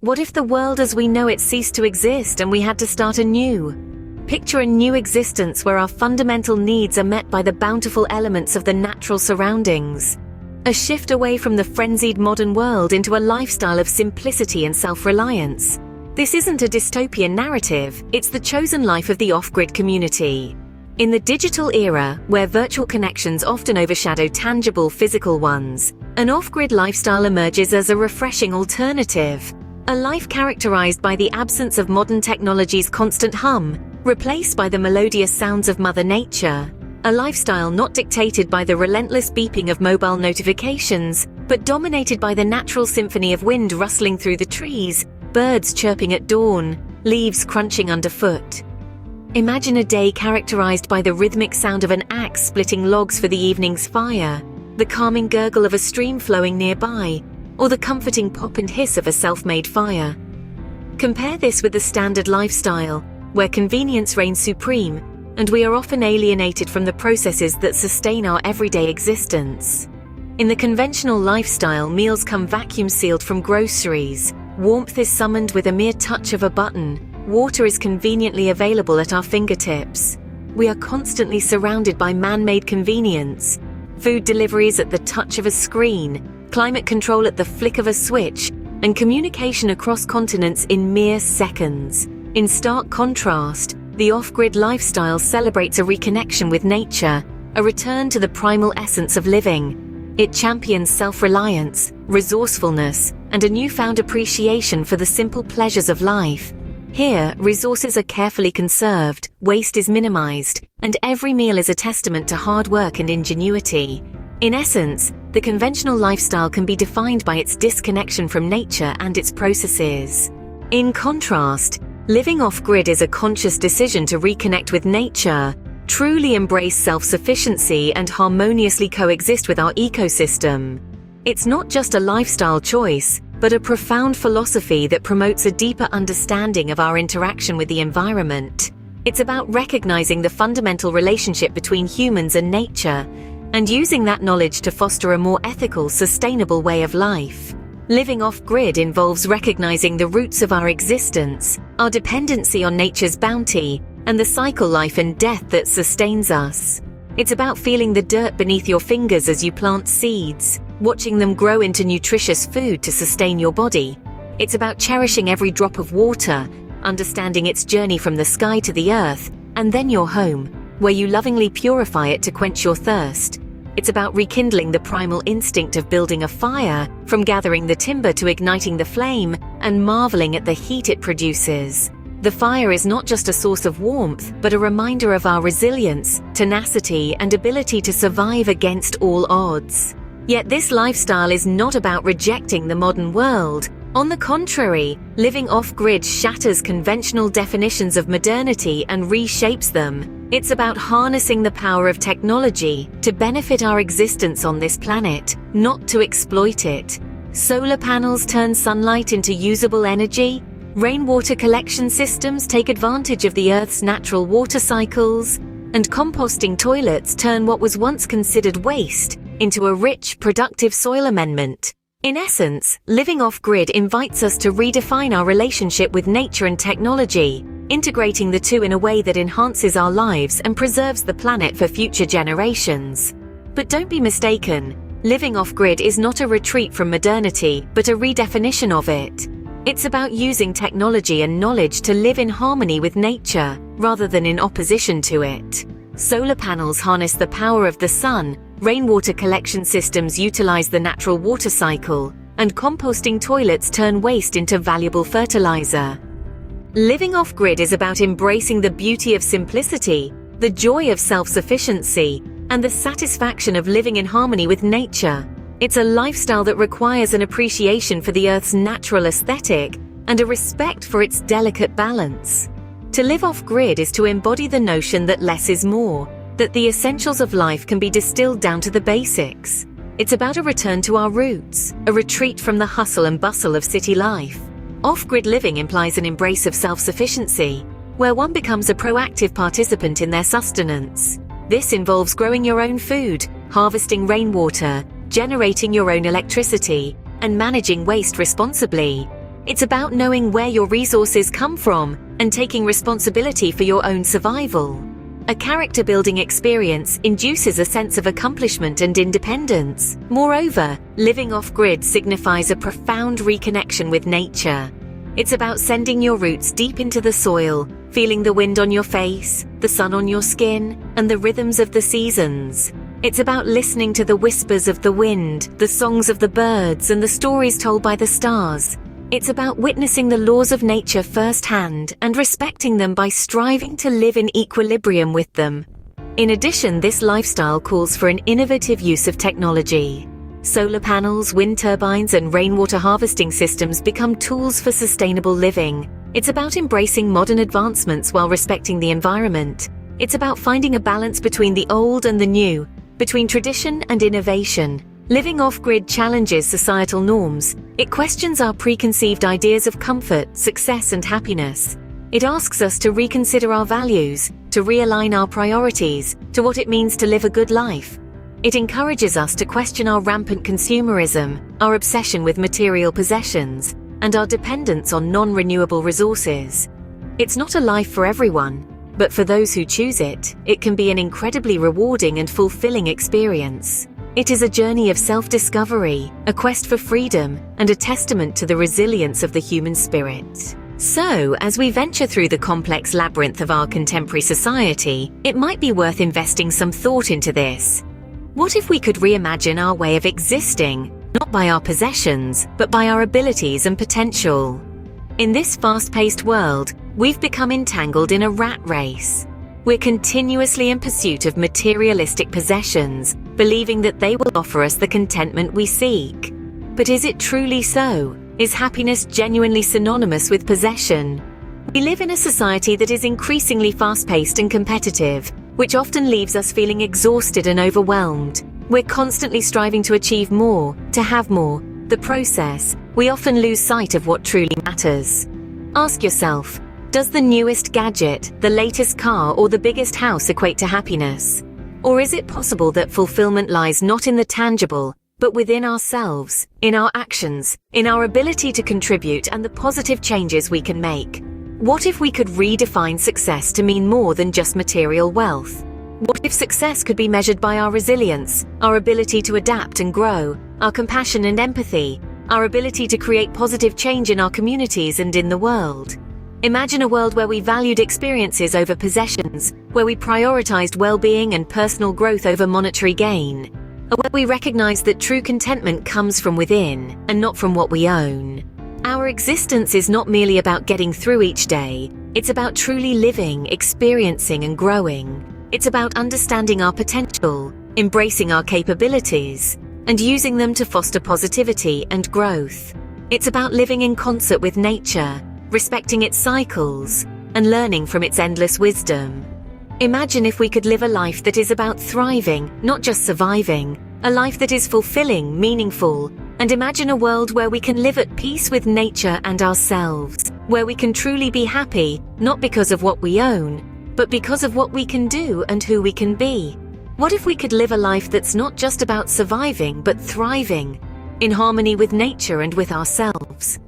What if the world as we know it ceased to exist and we had to start anew? Picture a new existence where our fundamental needs are met by the bountiful elements of the natural surroundings. A shift away from the frenzied modern world into a lifestyle of simplicity and self-reliance. This isn't a dystopian narrative, it's the chosen life of the off-grid community. In the digital era, where virtual connections often overshadow tangible physical ones, an off-grid lifestyle emerges as a refreshing alternative. A life characterized by the absence of modern technology's constant hum, replaced by the melodious sounds of Mother Nature. A lifestyle not dictated by the relentless beeping of mobile notifications, but dominated by the natural symphony of wind rustling through the trees, birds chirping at dawn, leaves crunching underfoot. Imagine a day characterized by the rhythmic sound of an axe splitting logs for the evening's fire, the calming gurgle of a stream flowing nearby, or the comforting pop and hiss of a self-made fire. Compare this with the standard lifestyle, where convenience reigns supreme, and we are often alienated from the processes that sustain our everyday existence. In the conventional lifestyle, meals come vacuum-sealed from groceries, warmth is summoned with a mere touch of a button, water is conveniently available at our fingertips. We are constantly surrounded by man-made convenience, food deliveries at the touch of a screen, climate control at the flick of a switch, and communication across continents in mere seconds. In stark contrast, the off-grid lifestyle celebrates a reconnection with nature, a return to the primal essence of living. It champions self-reliance, resourcefulness, and a newfound appreciation for the simple pleasures of life. Here, resources are carefully conserved, waste is minimized, and every meal is a testament to hard work and ingenuity. In essence, the conventional lifestyle can be defined by its disconnection from nature and its processes. In contrast, living off-grid is a conscious decision to reconnect with nature, truly embrace self-sufficiency, and harmoniously coexist with our ecosystem. It's not just a lifestyle choice, but a profound philosophy that promotes a deeper understanding of our interaction with the environment. It's about recognizing the fundamental relationship between humans and nature, and using that knowledge to foster a more ethical, sustainable way of life. Living off-grid involves recognizing the roots of our existence, our dependency on nature's bounty, and the cycle life and death that sustains us. It's about feeling the dirt beneath your fingers as you plant seeds, watching them grow into nutritious food to sustain your body. It's about cherishing every drop of water, understanding its journey from the sky to the earth, and then your home, where you lovingly purify it to quench your thirst. It's about rekindling the primal instinct of building a fire, from gathering the timber to igniting the flame, and marveling at the heat it produces. The fire is not just a source of warmth, but a reminder of our resilience, tenacity, and ability to survive against all odds. Yet this lifestyle is not about rejecting the modern world. On the contrary, living off-grid shatters conventional definitions of modernity and reshapes them. It's about harnessing the power of technology to benefit our existence on this planet, not to exploit it. Solar panels turn sunlight into usable energy. Rainwater collection systems take advantage of the Earth's natural water cycles. And composting toilets turn what was once considered waste into a rich, productive soil amendment. In essence, living off-grid invites us to redefine our relationship with nature and technology, integrating the two in a way that enhances our lives and preserves the planet for future generations. But don't be mistaken, living off-grid is not a retreat from modernity, but a redefinition of it. It's about using technology and knowledge to live in harmony with nature, rather than in opposition to it. Solar panels harness the power of the sun, rainwater collection systems utilize the natural water cycle, and composting toilets turn waste into valuable fertilizer. Living off-grid is about embracing the beauty of simplicity, the joy of self-sufficiency, and the satisfaction of living in harmony with nature. It's a lifestyle that requires an appreciation for the Earth's natural aesthetic and a respect for its delicate balance. To live off-grid is to embody the notion that less is more, that the essentials of life can be distilled down to the basics. It's about a return to our roots, a retreat from the hustle and bustle of city life. Off-grid living implies an embrace of self-sufficiency, where one becomes a proactive participant in their sustenance. This involves growing your own food, harvesting rainwater, generating your own electricity, and managing waste responsibly. It's about knowing where your resources come from and taking responsibility for your own survival. A character-building experience induces a sense of accomplishment and independence. Moreover, living off-grid signifies a profound reconnection with nature. It's about sending your roots deep into the soil, feeling the wind on your face, the sun on your skin, and the rhythms of the seasons. It's about listening to the whispers of the wind, the songs of the birds, and the stories told by the stars. It's about witnessing the laws of nature firsthand and respecting them by striving to live in equilibrium with them. In addition, this lifestyle calls for an innovative use of technology. Solar panels, wind turbines, and rainwater harvesting systems become tools for sustainable living. It's about embracing modern advancements while respecting the environment. It's about finding a balance between the old and the new, between tradition and innovation. Living off-grid challenges societal norms. It questions our preconceived ideas of comfort, success, and happiness. It asks us to reconsider our values, to realign our priorities to what it means to live a good life. It encourages us to question our rampant consumerism, our obsession with material possessions, and our dependence on non-renewable resources. It's not a life for everyone, but for those who choose it, it can be an incredibly rewarding and fulfilling experience. It is a journey of self-discovery, a quest for freedom, and a testament to the resilience of the human spirit. So, as we venture through the complex labyrinth of our contemporary society, it might be worth investing some thought into this. What if we could reimagine our way of existing, not by our possessions, but by our abilities and potential? In this fast-paced world, we've become entangled in a rat race. We're continuously in pursuit of materialistic possessions, believing that they will offer us the contentment we seek. But is it truly so? Is happiness genuinely synonymous with possession? We live in a society that is increasingly fast-paced and competitive, which often leaves us feeling exhausted and overwhelmed. We're constantly striving to achieve more, to have more. The process, we often lose sight of what truly matters. Ask yourself, does the newest gadget, the latest car, or the biggest house equate to happiness? Or is it possible that fulfillment lies not in the tangible, but within ourselves, in our actions, in our ability to contribute and the positive changes we can make? What if we could redefine success to mean more than just material wealth? What if success could be measured by our resilience, our ability to adapt and grow, our compassion and empathy, our ability to create positive change in our communities and in the world? Imagine a world where we valued experiences over possessions, where we prioritized well-being and personal growth over monetary gain, and where we recognize that true contentment comes from within and not from what we own. Our existence is not merely about getting through each day, it's about truly living, experiencing, and growing. It's about understanding our potential, embracing our capabilities, and using them to foster positivity and growth. It's about living in concert with nature, respecting its cycles, and learning from its endless wisdom. Imagine if we could live a life that is about thriving, not just surviving, a life that is fulfilling, meaningful, and imagine a world where we can live at peace with nature and ourselves, where we can truly be happy, not because of what we own, but because of what we can do and who we can be. What if we could live a life that's not just about surviving, but thriving, in harmony with nature and with ourselves?